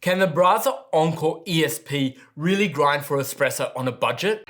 Can the Baratza Encore ESP really grind for espresso on a budget?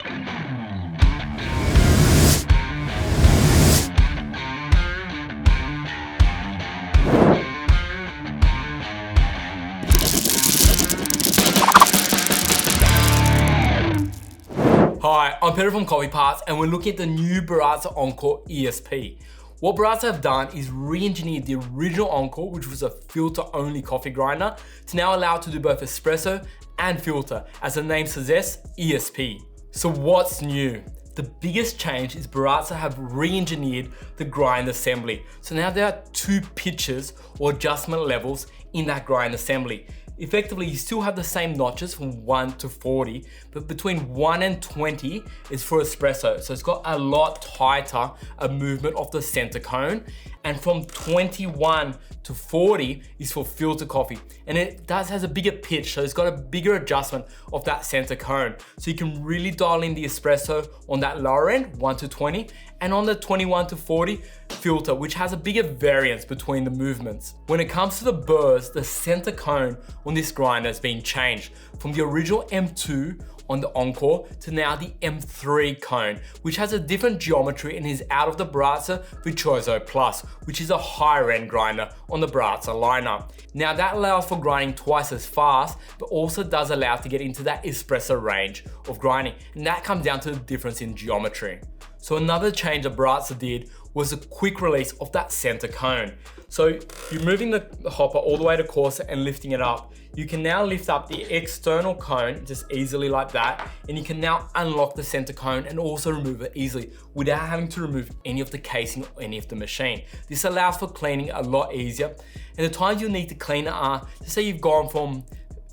Hi, I'm Peter from Coffee Parts and we're looking at the new Baratza Encore ESP. What Baratza have done is re-engineered the original Encore, which was a filter-only coffee grinder, to now allow it to do both espresso and filter, as the name suggests, ESP. So what's new? The biggest change is Baratza have re-engineered the grind assembly. So now there are two pitches or adjustment levels in that grind assembly. Effectively, you still have the same notches from 1 to 40, but between 1 and 20 is for espresso. So it's got a lot tighter a movement of the center cone. And from 21 to 40 is for filter coffee. And it has a bigger pitch, so it's got a bigger adjustment of that center cone. So you can really dial in the espresso on that lower end, 1 to 20, and on the 21 to 40 filter, which has a bigger variance between the movements. When it comes to the burrs, the center cone on this grinder has been changed from the original M2 on the Encore to now the M3 cone, which has a different geometry and is out of the Baratza Virtuoso Plus, which is a higher end grinder on the Baratza lineup. Now that allows for grinding twice as fast, but also does allow to get into that espresso range of grinding, and that comes down to the difference in geometry. So another change that Baratza did was a quick release of that center cone. So you're moving the hopper all the way to coarser and lifting it up. You can now lift up the external cone just easily like that, and you can now unlock the center cone and also remove it easily without having to remove any of the casing or any of the machine. This allows for cleaning a lot easier, and the times you'll need to clean it are, just say you've gone from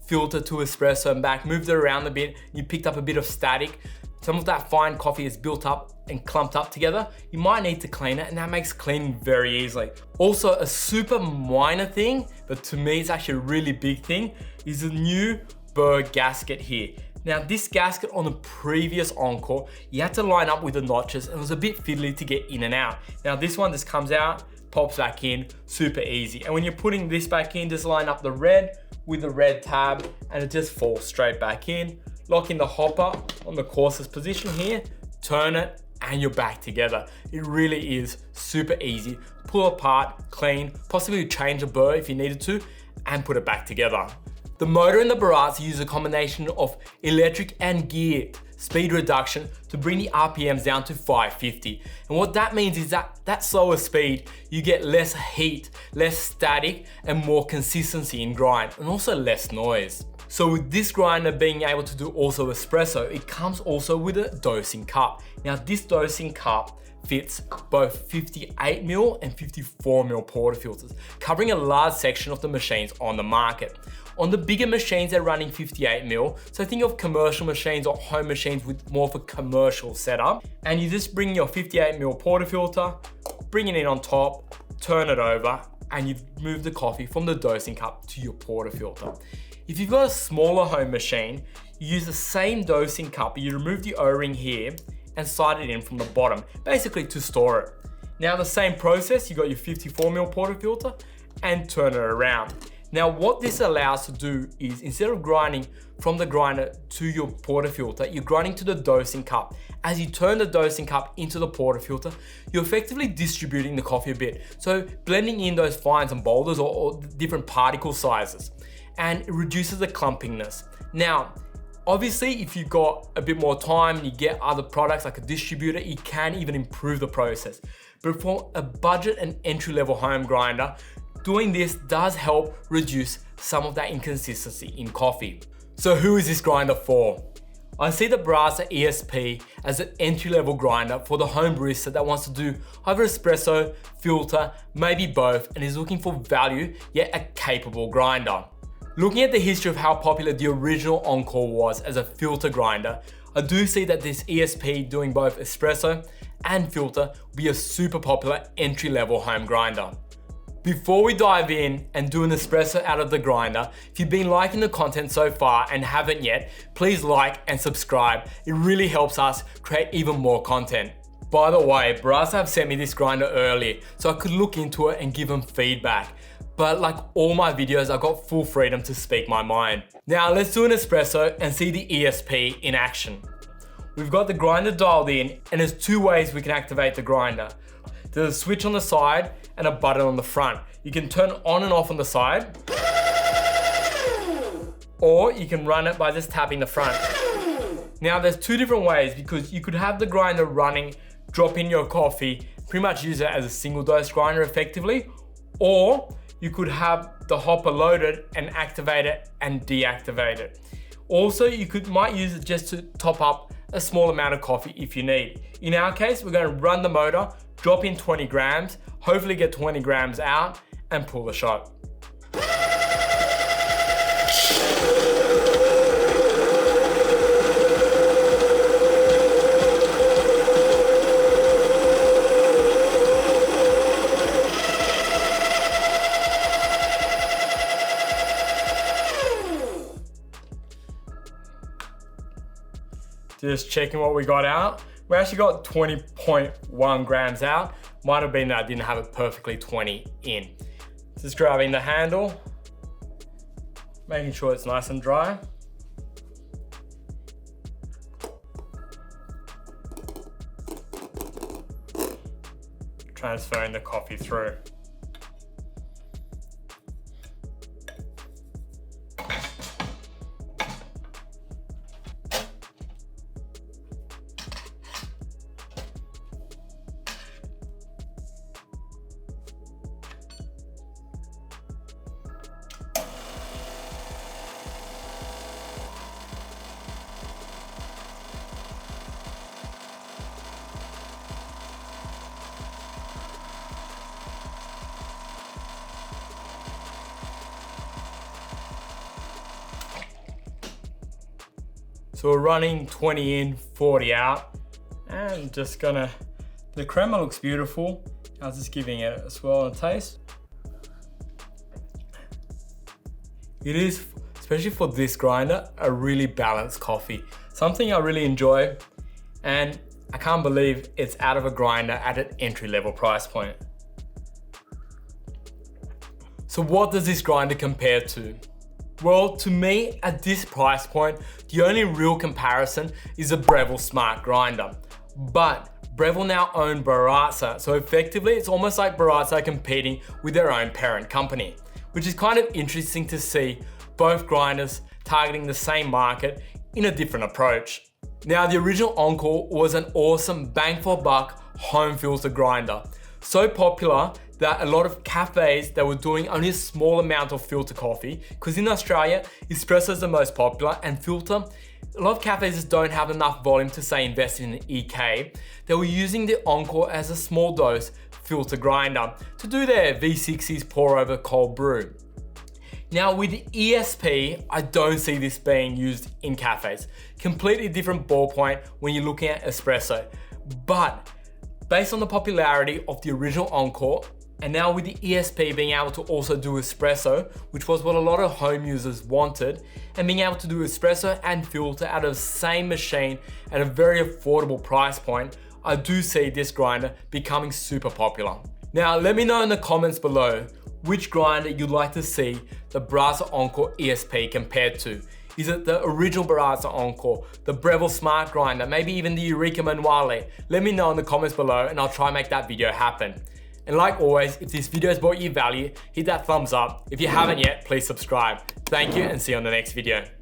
filter to espresso and back, moved it around a bit, you picked up a bit of static, some of that fine coffee is built up and clumped up together, you might need to clean it, and that makes cleaning very easily. Also, a super minor thing, but to me it's actually a really big thing, is a new burr gasket here. Now this gasket on the previous Encore, you had to line up with the notches and it was a bit fiddly to get in and out. Now this one just comes out, pops back in, super easy. And when you're putting this back in, just line up the red with the red tab and it just falls straight back in. Lock in the hopper on the coarsest position here, turn it, and you're back together. It really is super easy. Pull apart, clean, possibly change a burr if you needed to, and put it back together. The motor in the Baratza uses a combination of electric and gear speed reduction to bring the RPMs down to 550. And what that means is that slower speed, you get less heat, less static, and more consistency in grind, and also less noise. So with this grinder being able to do also espresso, it comes also with a dosing cup. Now this dosing cup fits both 58mm and 54mm portafilters, covering a large section of the machines on the market. On the bigger machines, they're running 58mm, so think of commercial machines or home machines with more of a commercial setup. And you just bring your 58mm portafilter, bring it in on top, turn it over, and you've moved the coffee from the dosing cup to your portafilter. If you've got a smaller home machine, you use the same dosing cup, but you remove the O-ring here and slide it in from the bottom, basically to store it. Now the same process, you got your 54mm portafilter and turn it around. Now what this allows to do is, instead of grinding from the grinder to your portafilter, you're grinding to the dosing cup. As you turn the dosing cup into the portafilter, you're effectively distributing the coffee a bit. So blending in those fines and boulders or different particle sizes, and it reduces the clumpiness. Now, obviously, if you've got a bit more time and you get other products like a distributor, you can even improve the process. But for a budget and entry-level home grinder, doing this does help reduce some of that inconsistency in coffee. So who is this grinder for? I see the Baratza ESP as an entry-level grinder for the home barista that wants to do either espresso, filter, maybe both, and is looking for value, yet a capable grinder. Looking at the history of how popular the original Encore was as a filter grinder, I do see that this ESP doing both espresso and filter will be a super popular entry-level home grinder. Before we dive in and do an espresso out of the grinder, if you've been liking the content so far and haven't yet, please like and subscribe. It really helps us create even more content. By the way, Baratza have sent me this grinder earlier, so I could look into it and give them feedback. but like all my videos, I got full freedom to speak my mind. Now let's do an espresso and see the ESP in action. We've got the grinder dialed in, and there's two ways we can activate the grinder. There's a switch on the side and a button on the front. You can turn on and off on the side, or you can run it by just tapping the front. Now there's two different ways, because you could have the grinder running, drop in your coffee, pretty much use it as a single dose grinder effectively, or you could have the hopper loaded and activate it and deactivate it. Also, you might use it just to top up a small amount of coffee if you need. In our case, we're going to run the motor, drop in 20 grams, hopefully get 20 grams out, and pull the shot. Just checking what we got out. We actually got 20.1 grams out. Might have been that I didn't have it perfectly 20 in. Just grabbing the handle, making sure it's nice and dry. Transferring the coffee through. So we're running 20 in, 40 out, and just gonna, the crema looks beautiful. I was just giving it a swirl and a taste. It is, especially for this grinder, a really balanced coffee. Something I really enjoy, and I can't believe it's out of a grinder at an entry-level price point. So what does this grinder compare to? Well, to me, at this price point, the only real comparison is a Breville Smart Grinder. But Breville now own Baratza, so effectively it's almost like Baratza competing with their own parent company, which is kind of interesting to see both grinders targeting the same market in a different approach. Now, the original Encore was an awesome bang for buck home filter grinder. So popular that a lot of cafes that were doing only a small amount of filter coffee, because in Australia, espresso is the most popular, and filter, a lot of cafes just don't have enough volume to say invest in an EK. They were using the Encore as a small dose filter grinder to do their V60s pour over cold brew. Now with the ESP, I don't see this being used in cafes. Completely different ballpoint when you're looking at espresso. But based on the popularity of the original Encore, and now with the ESP being able to also do espresso, which was what a lot of home users wanted, and being able to do espresso and filter out of the same machine at a very affordable price point, I do see this grinder becoming super popular. Now let me know in the comments below which grinder you'd like to see the Baratza Encore ESP compared to. Is it the original Baratza Encore, the Breville Smart Grinder, maybe even the Eureka Manuale? Let me know in the comments below and I'll try and make that video happen. And like always, if this video has brought you value, hit that thumbs up. If you haven't yet, please subscribe. Thank you and see you on the next video.